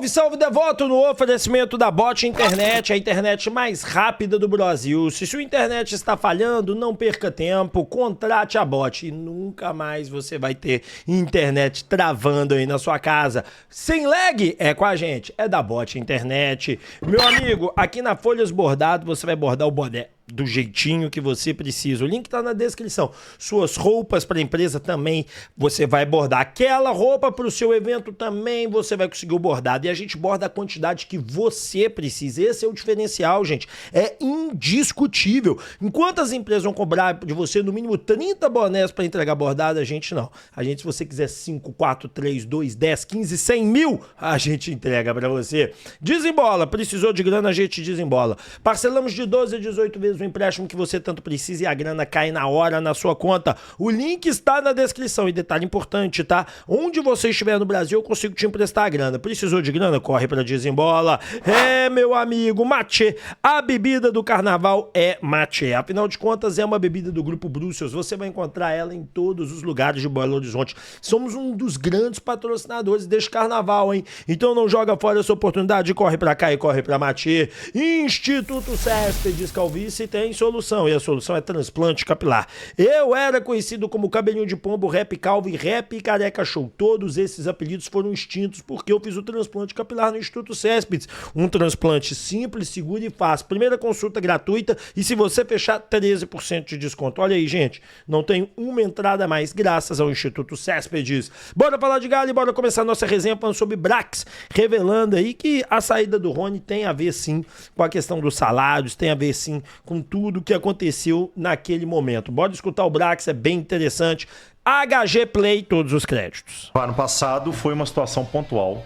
Salve, salve, devoto, no oferecimento da Bot Internet, a internet mais rápida do Brasil. Se sua internet está falhando, não perca tempo, contrate a Bot e nunca mais você vai ter internet travando aí na sua casa. Sem lag, é com a gente, é da Bot Internet. Meu amigo, aqui na Folhas Bordado você vai bordar o boné do jeitinho que você precisa. O link tá na descrição. Suas roupas para empresa também você vai bordar. Aquela roupa para o seu evento também você vai conseguir o bordado. E a gente borda a quantidade que você precisa. Esse é o diferencial, gente. É indiscutível. Enquanto as empresas vão cobrar de você no mínimo 30 bonés para entregar bordado, a gente não. A gente, se você quiser 5, 4, 3, 2, 10, 15, 100 mil, a gente entrega para você. Desembola. Precisou de grana, a gente desembola. Parcelamos de 12 a 18 vezes o empréstimo que você tanto precisa e a grana cai na hora na sua conta. O link está na descrição. E detalhe importante, tá? Onde você estiver no Brasil, eu consigo te emprestar a grana. Precisou de grana? Corre pra Desembola. É, meu amigo, Matê. A bebida do carnaval é Matê. Afinal de contas, é uma bebida do Grupo Bruxelas. Você vai encontrar ela em todos os lugares de Belo Horizonte. Somos um dos grandes patrocinadores deste carnaval, hein? Então não joga fora essa oportunidade. Corre pra cá e corre pra Matê. Instituto Céspedes Calvície tem solução, e a solução é transplante capilar. Eu era conhecido como Cabelinho de Pombo, Rap Calvo e Rap Careca Show. Todos esses apelidos foram extintos porque eu fiz o transplante capilar no Instituto Céspedes. Um transplante simples, seguro e fácil. Primeira consulta gratuita e se você fechar, 13% de desconto. Olha aí, gente, não tem uma entrada a mais graças ao Instituto Céspedes. Bora falar de galho e bora começar a nossa resenha falando sobre Brax, revelando aí que a saída do Rony tem a ver sim com a questão dos salários, tem a ver sim com tudo o que aconteceu naquele momento. Bora escutar o Brax, é bem interessante. HG Play, todos os créditos. Ano passado foi uma situação pontual.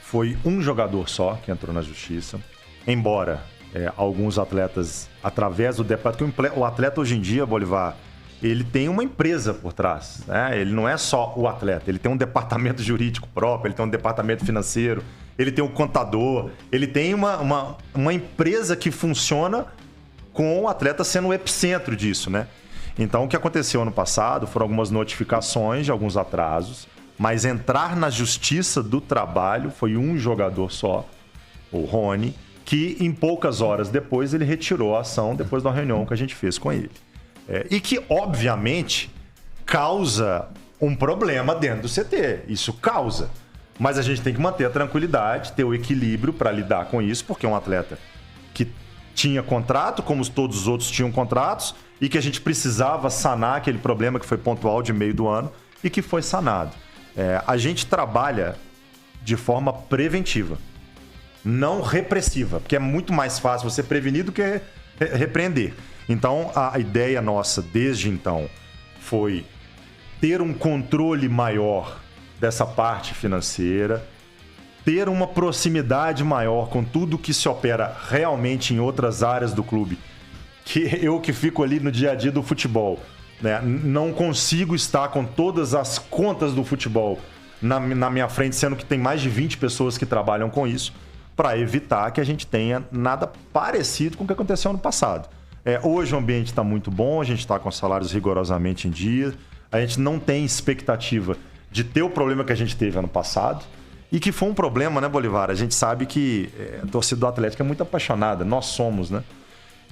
Foi um jogador só que entrou na justiça. Embora alguns atletas, através do departamento... O atleta hoje em dia, Bolivar, ele tem uma empresa por trás, né? Ele não é só o atleta, ele tem um departamento jurídico próprio, ele tem um departamento financeiro, ele tem um contador, ele tem uma empresa que funciona com o atleta sendo o epicentro disso, né? Então, o que aconteceu ano passado foram algumas notificações de alguns atrasos, mas entrar na justiça do trabalho foi um jogador só, o Rony, que em poucas horas depois ele retirou a ação depois da reunião que a gente fez com ele. E que, obviamente, causa um problema dentro do CT. Isso causa. Mas a gente tem que manter a tranquilidade, ter o equilíbrio para lidar com isso, porque é um atleta que tinha contrato, como todos os outros tinham contratos, e que a gente precisava sanar aquele problema que foi pontual de meio do ano e que foi sanado. A gente trabalha de forma preventiva, não repressiva, porque é muito mais fácil você prevenir do que repreender. Então, a ideia nossa desde então foi ter um controle maior dessa parte financeira, ter uma proximidade maior com tudo que se opera realmente em outras áreas do clube, que eu que fico ali no dia a dia do futebol, né? Não consigo estar com todas as contas do futebol na minha frente, sendo que tem mais de 20 pessoas que trabalham com isso, para evitar que a gente tenha nada parecido com o que aconteceu ano passado. Hoje o ambiente está muito bom, a gente está com salários rigorosamente em dia, a gente não tem expectativa de ter o problema que a gente teve ano passado, e que foi um problema, né, Bolivar? A gente sabe que a torcida do Atlético é muito apaixonada, nós somos, né?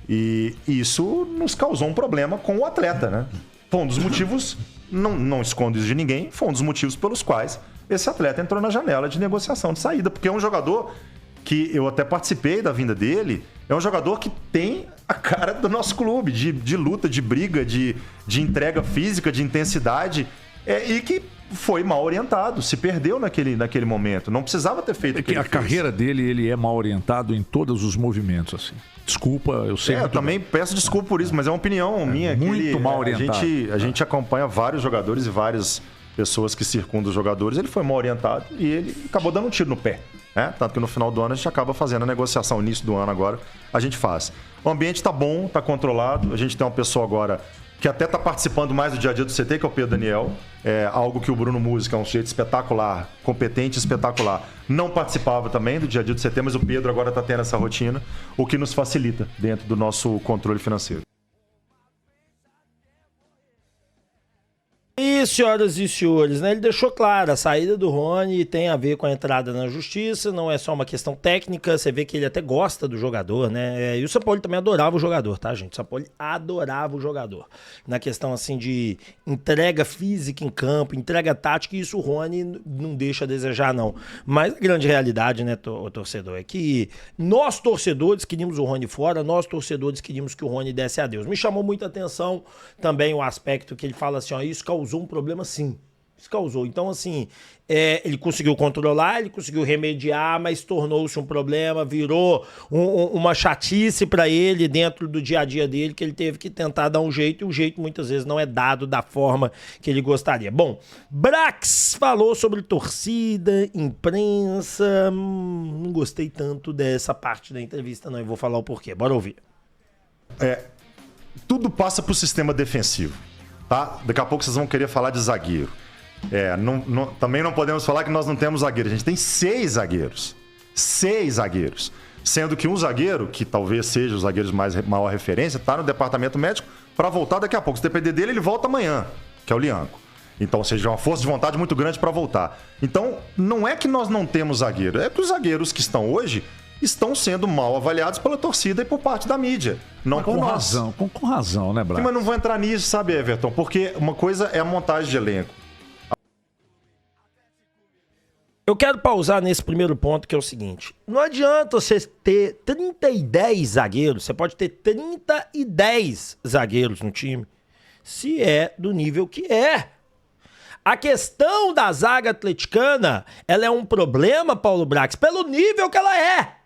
E isso nos causou um problema com o atleta, né? Foi um dos motivos, não escondo isso de ninguém, foi um dos motivos pelos quais esse atleta entrou na janela de negociação de saída, porque é um jogador que eu até participei da vinda dele, é um jogador que tem a cara do nosso clube, de luta, de briga, de entrega física, de intensidade, e que foi mal orientado, se perdeu naquele momento. Não precisava ter feito o que ele fez. Carreira dele, ele é mal orientado em todos os movimentos, assim. Desculpa, eu sei. Eu também peço desculpa por isso, mas é uma opinião minha. Muito mal orientado. A gente acompanha vários jogadores e várias pessoas que circundam os jogadores. Ele foi mal orientado e ele acabou dando um tiro no pé, né? Tanto que no final do ano a gente acaba fazendo a negociação. Início do ano agora a gente faz. O ambiente tá bom, tá controlado. A gente tem uma pessoa agora que até está participando mais do dia a dia do CT, que é o Pedro Daniel. É algo que o Bruno Música, é um sujeito espetacular, competente, espetacular. Não participava também do dia a dia do CT, mas o Pedro agora está tendo essa rotina, o que nos facilita dentro do nosso controle financeiro. E aí, senhoras e senhores, né? Ele deixou claro, a saída do Rony tem a ver com a entrada na justiça, não é só uma questão técnica, você vê que ele até gosta do jogador, né? E o Sampaoli também adorava o jogador, tá, gente? O Sampaoli adorava o jogador. Na questão, assim, de entrega física em campo, entrega tática, isso o Rony não deixa a desejar, não. Mas a grande realidade, né, torcedor, é que nós, torcedores, queríamos o Rony fora, nós, torcedores, queríamos que o Rony desse adeus. Me chamou muita atenção também o aspecto que ele fala assim, ó, isso causou um problema, sim. Isso causou. Então, assim, ele conseguiu controlar, ele conseguiu remediar, mas tornou-se um problema, virou uma chatice para ele dentro do dia a dia dele, que ele teve que tentar dar um jeito, e o jeito muitas vezes não é dado da forma que ele gostaria. Bom, Brax falou sobre torcida, imprensa, não gostei tanto dessa parte da entrevista, não, e vou falar o porquê. Bora ouvir. Tudo passa pro sistema defensivo, tá? Daqui a pouco vocês vão querer falar de zagueiro. Também não podemos falar que nós não temos zagueiro. A gente tem 6 zagueiros. 6 zagueiros. Sendo que um zagueiro, que talvez seja os zagueiros maior referência, tá no departamento médico para voltar daqui a pouco. Se depender dele, ele volta amanhã, que é o Lianco. Então, ou seja, uma força de vontade muito grande para voltar. Então, não é que nós não temos zagueiro, é que os zagueiros que estão hoje estão sendo mal avaliados pela torcida e por parte da mídia. Não por nós. Com razão, né, Braga? Mas não vou entrar nisso, sabe, Everton? Porque uma coisa é a montagem de elenco. Eu quero pausar nesse primeiro ponto, que é o seguinte. Não adianta você ter 30 e 10 zagueiros, você pode ter 30 e 10 zagueiros no time, se é do nível que é. A questão da zaga atleticana, ela é um problema, Paulo Brax, pelo nível que ela é.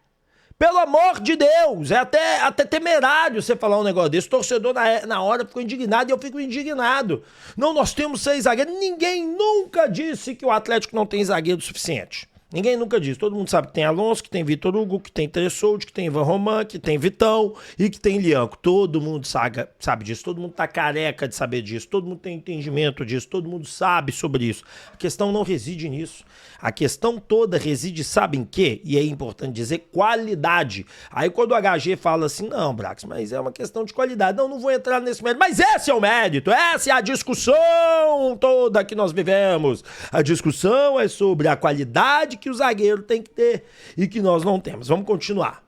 Pelo amor de Deus, é até temerário você falar um negócio desse. O torcedor na hora ficou indignado e eu fico indignado. Não, nós temos 6 zagueiros. Ninguém nunca disse que o Atlético não tem zagueiro suficiente. Ninguém nunca disse. Todo mundo sabe que tem Alonso, que tem Vitor Hugo, que tem Tressoldi, que tem Ivan Roman, que tem Vitão e que tem Lianco. Todo mundo sabe disso. Todo mundo tá careca de saber disso. Todo mundo tem entendimento disso. Todo mundo sabe sobre isso. A questão não reside nisso. A questão toda reside, sabe em quê? E é importante dizer qualidade. Aí quando o HG fala assim, não, Brax, mas é uma questão de qualidade. Não vou entrar nesse mérito. Mas esse é o mérito. Essa é a discussão toda que nós vivemos. A discussão é sobre a qualidade que o zagueiro tem que ter e que nós não temos. Vamos continuar.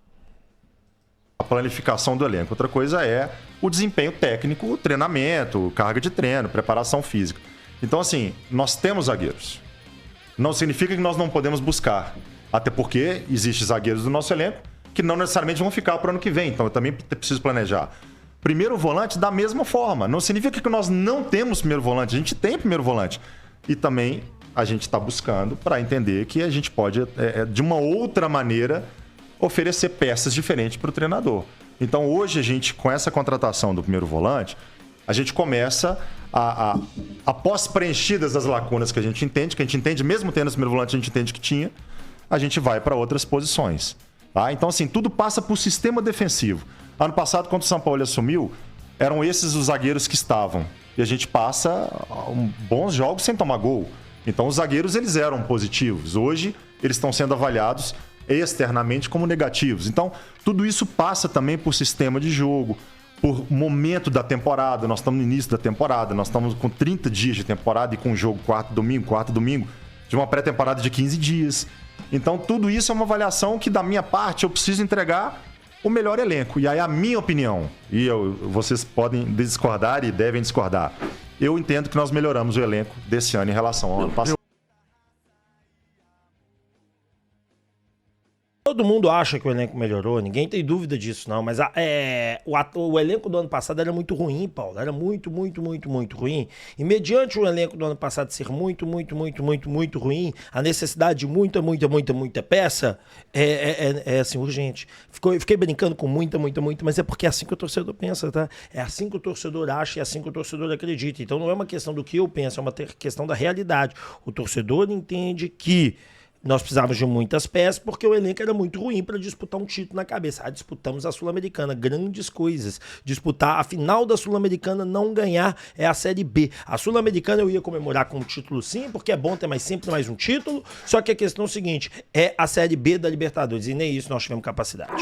A planificação do elenco. Outra coisa é o desempenho técnico, o treinamento, carga de treino, preparação física. Então, assim, nós temos zagueiros. Não significa que nós não podemos buscar. Até porque existem zagueiros do nosso elenco que não necessariamente vão ficar para o ano que vem. Então, eu também preciso planejar. Primeiro volante, da mesma forma. Não significa que nós não temos primeiro volante. A gente tem primeiro volante. E também a gente está buscando para entender que a gente pode, de uma outra maneira, oferecer peças diferentes para o treinador. Então, hoje, a gente, com essa contratação do primeiro volante, a gente começa após preenchidas as lacunas que a gente entende, mesmo tendo esse primeiro volante, a gente entende que tinha, a gente vai para outras posições. Tá? Então, assim, tudo passa por sistema defensivo. Ano passado, quando o Sampaoli assumiu, eram esses os zagueiros que estavam. E a gente passa bons jogos sem tomar gol. Então, os zagueiros, eles eram positivos. Hoje, eles estão sendo avaliados externamente como negativos. Então, tudo isso passa também por sistema de jogo, por momento da temporada. Nós estamos no início da temporada, nós estamos com 30 dias de temporada e com um jogo quarto domingo, de uma pré-temporada de 15 dias. Então, tudo isso é uma avaliação que, da minha parte, eu preciso entregar o melhor elenco. E aí, a minha opinião, vocês podem discordar e devem discordar, eu entendo que nós melhoramos o elenco desse ano em relação ao ano passado. Todo mundo acha que o elenco melhorou, ninguém tem dúvida disso, não. Mas o elenco do ano passado era muito ruim, Paulo. Era muito ruim. E mediante o elenco do ano passado ser muito ruim, a necessidade de muita peça é assim, urgente. Fiquei brincando com muita, mas é porque é assim que o torcedor pensa, tá? É assim que o torcedor acha e é assim que o torcedor acredita. Então não é uma questão do que eu penso, é uma questão da realidade. O torcedor entende que nós precisávamos de muitas peças porque o elenco era muito ruim para disputar um título na cabeça. Disputamos a Sul-Americana, grandes coisas. Disputar a final da Sul-Americana, não ganhar, é a Série B. A Sul-Americana eu ia comemorar com um título sim, porque é bom ter sempre mais um título, só que a questão é o seguinte, é a Série B da Libertadores, e nem isso nós tivemos capacidade.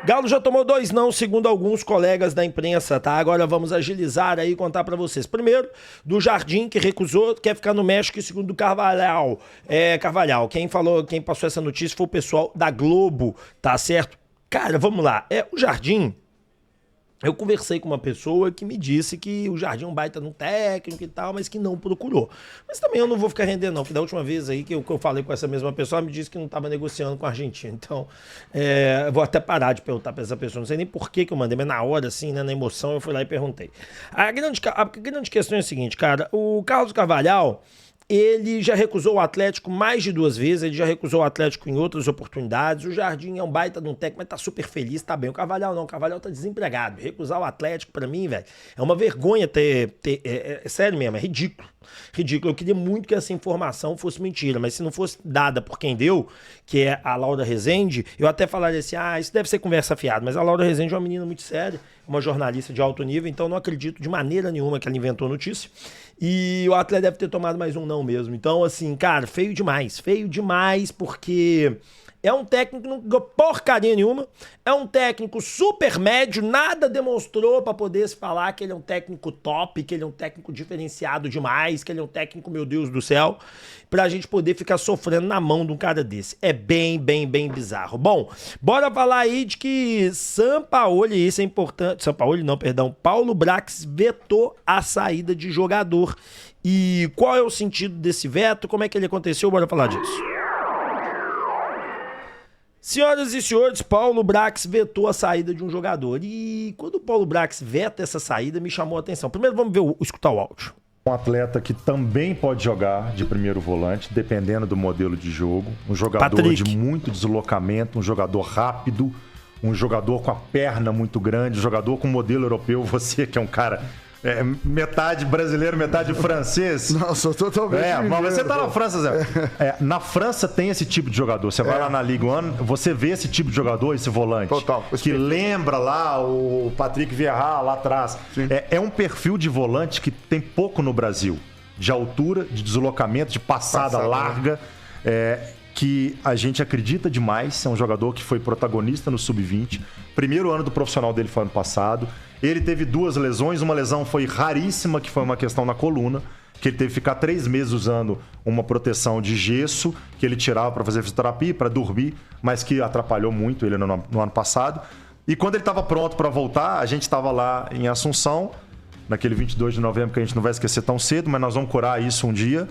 Galo já tomou 2 não, segundo alguns colegas da imprensa, tá? Agora vamos agilizar aí e contar pra vocês. Primeiro, do Jardim, que recusou, quer ficar no México, e segundo do Carvalhal. Carvalhal, quem passou essa notícia foi o pessoal da Globo, tá certo? Cara, vamos lá. O Jardim... Eu conversei com uma pessoa que me disse que o Jardim é um baita no técnico e tal, mas que não procurou. Mas também eu não vou ficar rendendo não, porque da última vez aí que eu falei com essa mesma pessoa, ela me disse que não estava negociando com a Argentina. Então, eu vou até parar de perguntar para essa pessoa. Não sei nem por que eu mandei, mas na hora, assim, né, na emoção, eu fui lá e perguntei. A grande questão é a seguinte, cara. O Carlos Carvalhal... Ele já recusou o Atlético mais de 2 vezes, ele já recusou o Atlético em outras oportunidades. O Jardim é um baita de um técnico, mas tá super feliz, tá bem. O Carvalhal não, o Carvalhal tá desempregado. Recusar o Atlético, pra mim, velho, é uma vergonha sério mesmo, é ridículo. Ridículo. Eu queria muito que essa informação fosse mentira, mas se não fosse dada por quem deu, que é a Laura Rezende, eu até falaria assim, isso deve ser conversa fiada, mas a Laura Rezende é uma menina muito séria, uma jornalista de alto nível, então não acredito de maneira nenhuma que ela inventou notícia. E o Atlético deve ter tomado mais um não mesmo. Então, assim, cara, feio demais, porque é um técnico que não ganhou porcaria nenhuma, é um técnico super médio, nada demonstrou pra poder se falar que ele é um técnico top, que ele é um técnico diferenciado demais, que ele é um técnico, meu Deus do céu, pra gente poder ficar sofrendo na mão de um cara desse. É bem bizarro. Bom, bora falar aí de que Sampaoli, isso é importante, Paulo Brax vetou a saída de jogador. E qual é o sentido desse veto? Como é que ele aconteceu? Bora falar disso. Senhoras e senhores, Paulo Brax vetou a saída de um jogador. E quando o Paulo Brax veta essa saída, me chamou a atenção. Primeiro vamos escutar o áudio. Um atleta que também pode jogar de primeiro volante, dependendo do modelo de jogo. Um jogador Patrick. de muito deslocamento, um jogador rápido, um jogador com a perna muito grande, um jogador com modelo europeu. Você que é um cara... metade brasileiro, metade francês. Não, sou totalmente mas você tá na França, Zé. Na França tem esse tipo de jogador. Você vai lá na Ligue 1, você vê esse tipo de jogador, esse volante. Total. Que lembra lá o Patrick Vieira lá atrás. É um perfil de volante que tem pouco no Brasil. De altura, de deslocamento, de passada larga. Que a gente acredita demais. É um jogador que foi protagonista no Sub-20. Primeiro ano do profissional dele foi ano passado. Ele teve 2 lesões. Uma lesão foi raríssima, que foi uma questão na coluna, que ele teve que ficar 3 meses usando uma proteção de gesso, que ele tirava para fazer fisioterapia, para dormir, mas que atrapalhou muito ele no ano passado. E quando ele estava pronto para voltar, a gente estava lá em Assunção, naquele 22 de novembro, que a gente não vai esquecer tão cedo, mas nós vamos curar isso um dia.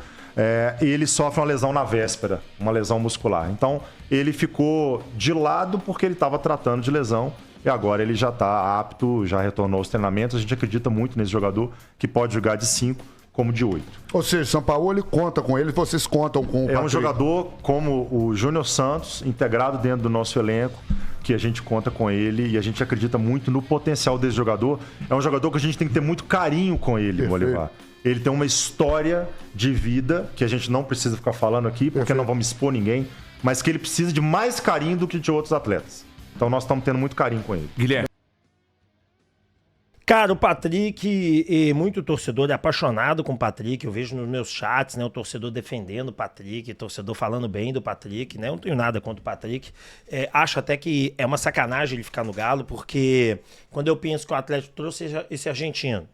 E ele sofre uma lesão na véspera, uma lesão muscular. Então, ele ficou de lado porque ele estava tratando de lesão e agora ele já está apto, já retornou aos treinamentos. A gente acredita muito nesse jogador que pode jogar de 5 como de 8. Ou seja, Sampaoli conta com ele, vocês contam com o Patrick. É um jogador como o Júnior Santos, integrado dentro do nosso elenco, que a gente conta com ele e a gente acredita muito no potencial desse jogador. É um jogador que a gente tem que ter muito carinho com ele, Bolivar. Ele tem uma história de vida que a gente não precisa ficar falando aqui, porque não vamos expor ninguém, mas que ele precisa de mais carinho do que de outros atletas. Então nós estamos tendo muito carinho com ele. Guilherme. Cara, o Patrick, muito torcedor é apaixonado com o Patrick, eu vejo nos meus chats, né, o torcedor defendendo o Patrick, o torcedor falando bem do Patrick, né, eu não tenho nada contra o Patrick, acho até que é uma sacanagem ele ficar no Galo, porque quando eu penso que o Atlético trouxe esse argentino,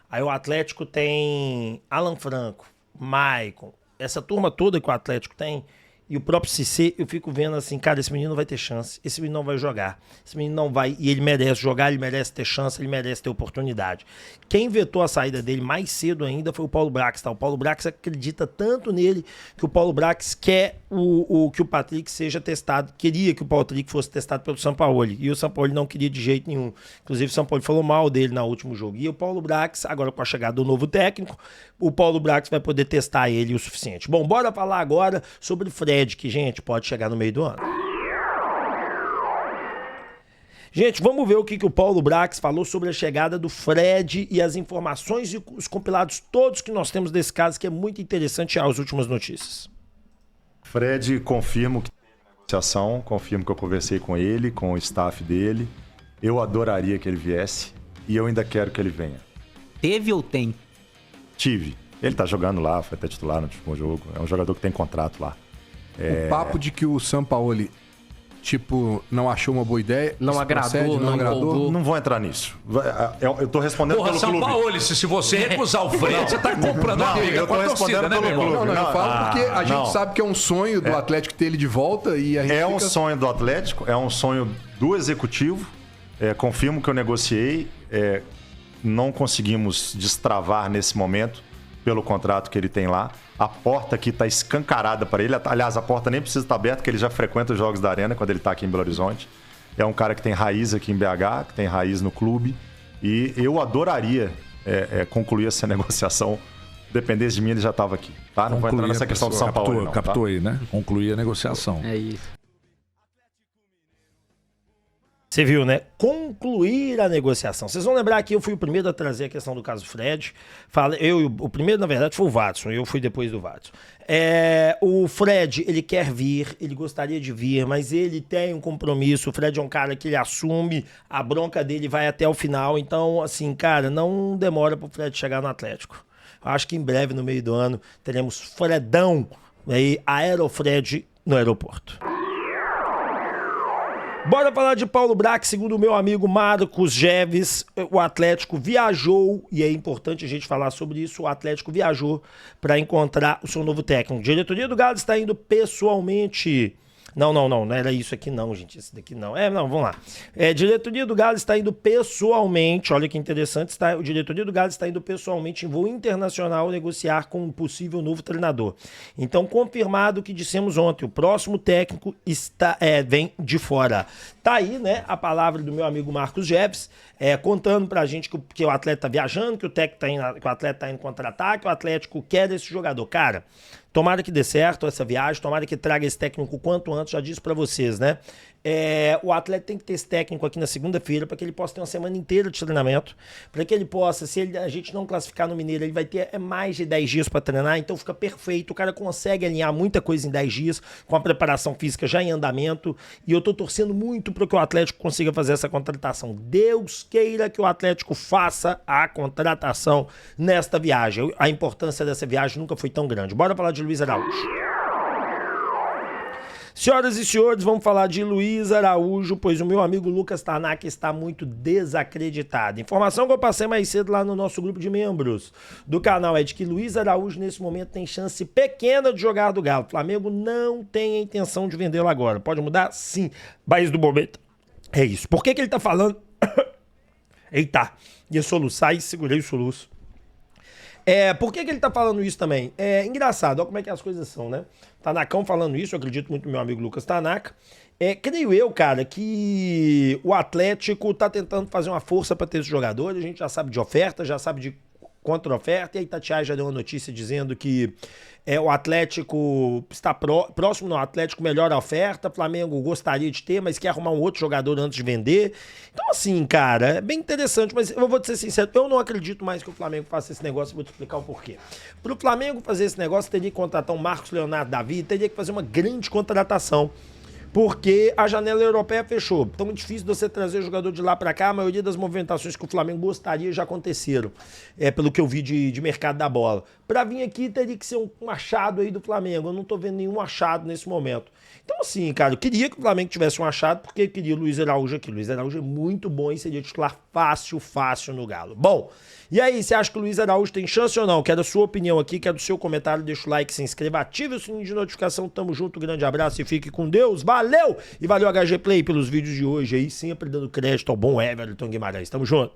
aí o Atlético tem Alan Franco, Maicon, essa turma toda que o Atlético tem, e o próprio Cissé, eu fico vendo assim, cara, esse menino não vai ter chance, esse menino não vai jogar, esse menino não vai, e ele merece jogar, ele merece ter chance, ele merece ter oportunidade. Quem vetou a saída dele mais cedo ainda foi o Paulo Brax, tá? O Paulo Brax acredita tanto nele que o Paulo Brax quer que o Patrick seja testado, queria que o Patrick fosse testado pelo Sampaoli, e o Sampaoli não queria de jeito nenhum. Inclusive o Sampaoli falou mal dele no último jogo. E o Paulo Brax, agora com a chegada do novo técnico, o Paulo Brax vai poder testar ele o suficiente. Bom, bora falar agora sobre o Fred, que, gente, pode chegar no meio do ano. Gente, vamos ver o que o Paulo Brax falou sobre a chegada do Fred e as informações e os compilados todos que nós temos desse caso, que é muito interessante as últimas notícias. Fred, confirmo que tem negociação, confirmo que eu conversei com ele, com o staff dele. Eu adoraria que ele viesse e eu ainda quero que ele venha. Teve ou tem? Tive. Ele tá jogando lá, foi até titular no último jogo. É um jogador que tem contrato lá. O papo de que o Sampaoli tipo, não achou uma boa ideia? Não Isso agradou, procede? não empolgou. Não vou entrar nisso. Eu tô respondendo Porra, pelo São clube. Paulo, se você recusar o Fred, você tá comprando a briga eu com tô a torcida, respondendo né, pelo meu irmão? clube. Não, eu falo porque a gente não. sabe que é um sonho do Atlético ter ele de volta e a gente É um fica... sonho do Atlético, é um sonho do executivo. Confirmo que eu negociei. Não conseguimos destravar nesse momento pelo contrato que ele tem lá. A porta aqui está escancarada para ele. Aliás, a porta nem precisa estar aberta, porque ele já frequenta os jogos da Arena quando ele está aqui em Belo Horizonte. É um cara que tem raiz aqui em BH, que tem raiz no clube. E eu adoraria concluir essa negociação. Dependesse de mim, ele já estava aqui. Tá? Não vou entrar nessa questão do São Paulo, não. Captou Tá? aí, né? Concluir a negociação. É isso. Você viu, né? Concluir a negociação. Vocês vão lembrar que eu fui o primeiro a trazer a questão do caso Fred. O primeiro, na verdade, foi o Watson. Eu fui depois do Watson. O Fred, ele quer vir, ele gostaria de vir, mas ele tem um compromisso. O Fred é um cara que ele assume, a bronca dele vai até o final. Então, assim, cara, não demora pro Fred chegar no Atlético. Acho que em breve, no meio do ano, teremos Fredão, aí, Aerofred no aeroporto. Bora falar de Paulo Brax. Segundo o meu amigo Marcos Geves, o Atlético viajou, e é importante a gente falar sobre isso, o Atlético viajou para encontrar o seu novo técnico. A diretoria do Galo está indo pessoalmente... Não era isso aqui não, gente, esse daqui não. Vamos lá. Diretoria do Galo está indo pessoalmente, olha que interessante, a diretoria do Galo está indo pessoalmente em voo internacional negociar com um possível novo treinador. Então, confirmado o que dissemos ontem, o próximo técnico vem de fora. Tá aí, né, a palavra do meu amigo Marcos Geves, contando pra gente que o atleta tá viajando, que o atleta tá indo contra-ataque, que o Atlético quer esse jogador. Cara, tomara que dê certo essa viagem, tomara que traga esse técnico o quanto antes, já disse pra vocês, né? O atleta tem que ter esse técnico aqui na segunda-feira para que ele possa ter uma semana inteira de treinamento, para que ele possa, a gente não classificar no Mineiro, ele vai ter mais de 10 dias para treinar, então fica perfeito, o cara consegue alinhar muita coisa em 10 dias, com a preparação física já em andamento, e eu tô torcendo muito para que o Atlético consiga fazer essa contratação. Deus queira que o Atlético faça a contratação nesta viagem. A importância dessa viagem nunca foi tão grande. Bora falar de Luiz Araújo. Senhoras e senhores, vamos falar de Luiz Araújo, pois o meu amigo Lucas Tanaka está muito desacreditado. Informação que eu passei mais cedo lá no nosso grupo de membros do canal é de que Luiz Araújo, nesse momento, tem chance pequena de jogar do Galo. O Flamengo não tem a intenção de vendê-lo agora. Pode mudar? Sim. País do momento. É isso. Por que ele tá falando? Eita, ia soluçar e segurei o soluço. Por que ele tá falando isso também? É engraçado, olha como é que as coisas são, né? Tanakão falando isso, eu acredito muito no meu amigo Lucas Tanaka. Creio eu, cara, que o Atlético tá tentando fazer uma força para ter esse jogador. A gente já sabe de oferta, já sabe de contra-oferta. E a Itatiaia já deu uma notícia dizendo que o Atlético está próximo, não, o Atlético melhora a oferta, o Flamengo gostaria de ter, mas quer arrumar um outro jogador antes de vender. Então, assim, cara, é bem interessante, mas eu vou te ser sincero, eu não acredito mais que o Flamengo faça esse negócio, vou te explicar o porquê. Para o Flamengo fazer esse negócio, teria que contratar um Marcos Leonardo da vida, teria que fazer uma grande contratação. Porque a janela europeia fechou. Então é difícil de você trazer jogador de lá para cá. A maioria das movimentações que o Flamengo gostaria já aconteceram. Pelo que eu vi de mercado da bola. Para vir aqui teria que ser um achado aí do Flamengo. Eu não tô vendo nenhum achado nesse momento. Então assim, cara, eu queria que o Flamengo tivesse um achado porque eu queria o Luiz Araújo aqui. O Luiz Araújo é muito bom e seria titular fácil no Galo. Bom, e aí, você acha que o Luiz Araújo tem chance ou não? Quero a sua opinião aqui, quero o seu comentário, deixa o like, se inscreva, ative o sininho de notificação, tamo junto, grande abraço e fique com Deus, valeu! E valeu HG Play pelos vídeos de hoje aí, sempre dando crédito ao bom Everton Guimarães, tamo junto!